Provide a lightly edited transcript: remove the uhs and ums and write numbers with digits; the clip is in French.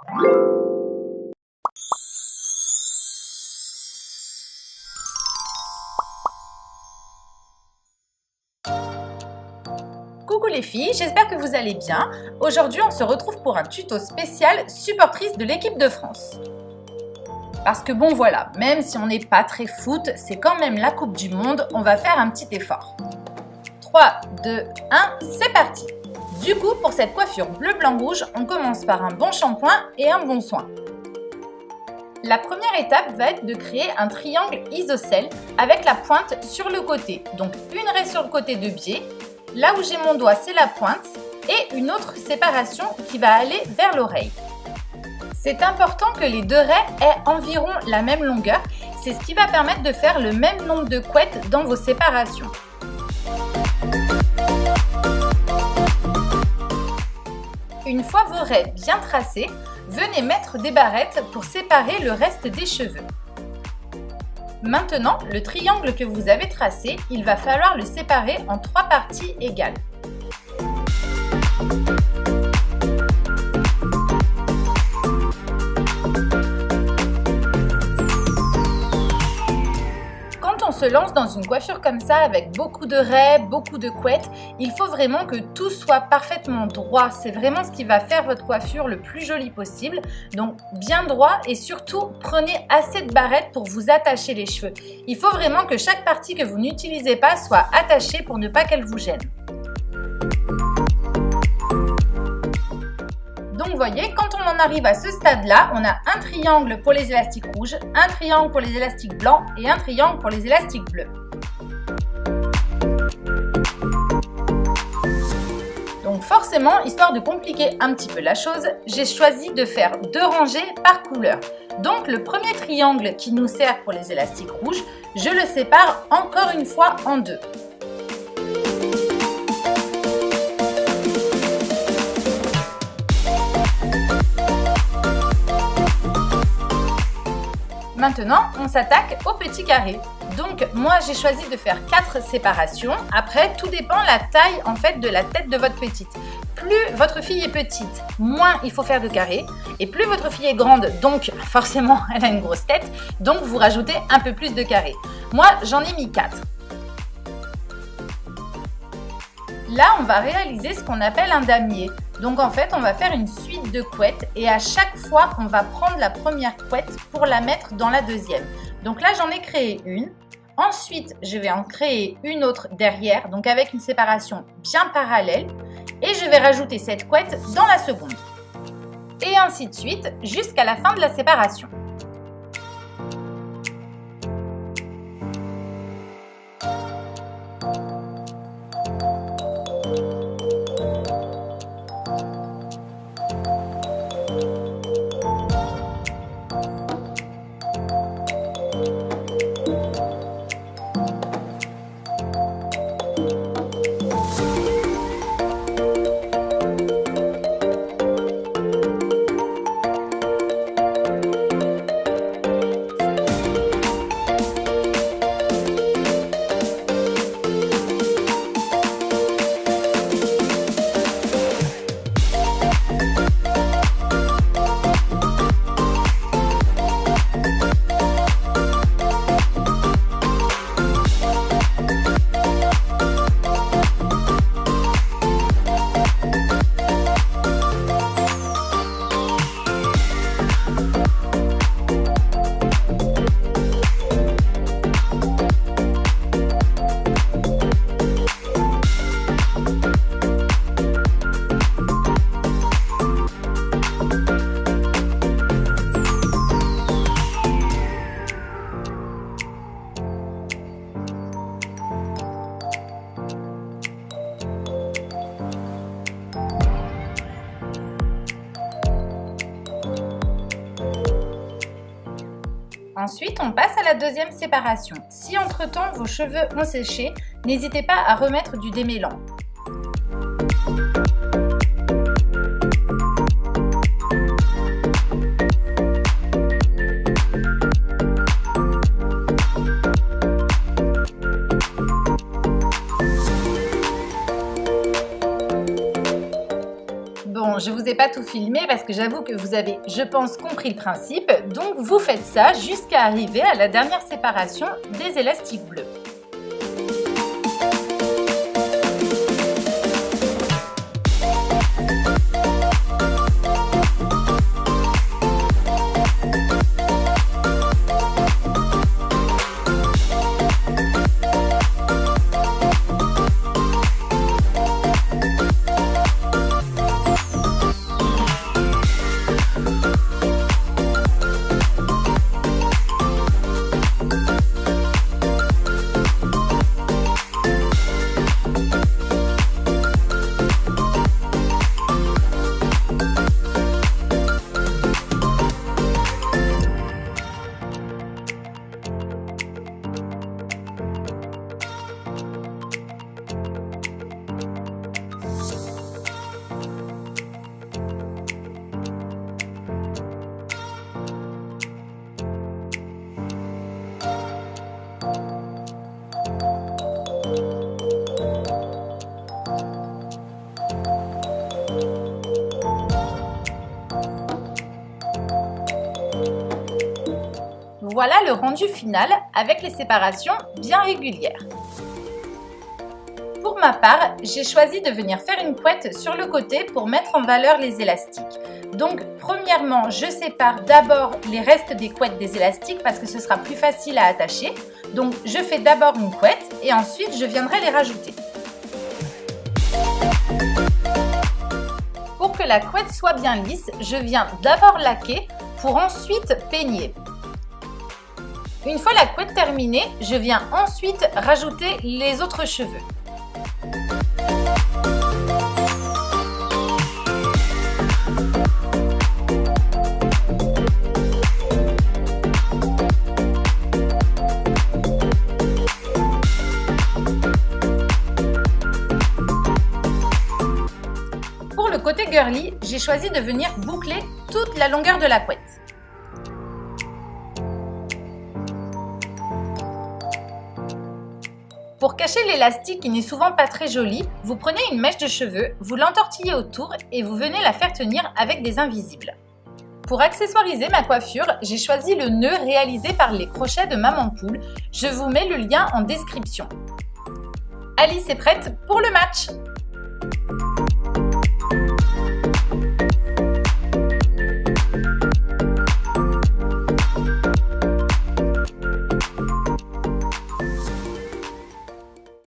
Coucou les filles, j'espère que vous allez bien. Aujourd'hui, on se retrouve pour un tuto spécial supportrice de l'équipe de France. Parce que bon voilà, même si on n'est pas très foot, c'est quand même la Coupe du Monde, on va faire un petit effort. 3, 2, 1, c'est parti! Du coup, pour cette coiffure bleu-blanc-rouge, on commence par un bon shampoing et un bon soin. La première étape va être de créer un triangle isocèle avec la pointe sur le côté. Donc une raie sur le côté de biais. Là où j'ai mon doigt, c'est la pointe et une autre séparation qui va aller vers l'oreille. C'est important que les deux raies aient environ la même longueur. C'est ce qui va permettre de faire le même nombre de couettes dans vos séparations. Une fois vos raies bien tracées, venez mettre des barrettes pour séparer le reste des cheveux. Maintenant, le triangle que vous avez tracé, il va falloir le séparer en 3 parties égales. Quand on se lance dans une coiffure comme ça, avec beaucoup de raies, beaucoup de couettes, il faut vraiment que tout soit parfaitement droit. C'est vraiment ce qui va faire votre coiffure le plus jolie possible. Donc bien droit et surtout prenez assez de barrettes pour vous attacher les cheveux. Il faut vraiment que chaque partie que vous n'utilisez pas soit attachée pour ne pas qu'elle vous gêne. Donc vous voyez, quand on en arrive à ce stade-là, on a un triangle pour les élastiques rouges, un triangle pour les élastiques blancs et un triangle pour les élastiques bleus. Donc forcément, histoire de compliquer un petit peu la chose, j'ai choisi de faire 2 rangées par couleur. Donc le premier triangle qui nous sert pour les élastiques rouges, je le sépare encore une fois en 2. Maintenant, on s'attaque au petit carré. Donc, moi, j'ai choisi de faire 4 séparations. Après, tout dépend la taille en fait de la tête de votre petite. Plus votre fille est petite, moins il faut faire de carrés. Et plus votre fille est grande, donc forcément, elle a une grosse tête. Donc, vous rajoutez un peu plus de carrés. Moi, j'en ai mis 4. Là, on va réaliser ce qu'on appelle un damier. Donc en fait, on va faire une suite de couettes et à chaque fois, on va prendre la première couette pour la mettre dans la deuxième. Donc là, j'en ai créé une. Ensuite, je vais en créer une autre derrière, donc avec une séparation bien parallèle. Et je vais rajouter cette couette dans la seconde. Et ainsi de suite jusqu'à la fin de la séparation. Ensuite, on passe à la deuxième séparation. Si entre-temps vos cheveux ont séché, n'hésitez pas à remettre du démêlant. je vous ai pas pas tout filmer parce que j'avoue que vous avez, je pense, compris le principe. Donc vous faites ça jusqu'à arriver à la dernière séparation des élastiques bleus. Voilà le rendu final avec les séparations bien régulières. Pour ma part, j'ai choisi de venir faire une couette sur le côté pour mettre en valeur les élastiques. Donc premièrement, je sépare d'abord les restes des couettes des élastiques parce que ce sera plus facile à attacher. Donc je fais d'abord une couette et ensuite je viendrai les rajouter. Pour que la couette soit bien lisse, je viens d'abord laquer pour ensuite peigner. Une fois la couette terminée, je viens ensuite rajouter les autres cheveux. Pour le côté girly, j'ai choisi de venir boucler toute la longueur de la couette. Pour cacher l'élastique qui n'est souvent pas très joli, vous prenez une mèche de cheveux, vous l'entortillez autour et vous venez la faire tenir avec des invisibles. Pour accessoiriser ma coiffure, j'ai choisi le nœud réalisé par les crochets de Maman Poule. Je vous mets le lien en description. Alice est prête pour le match!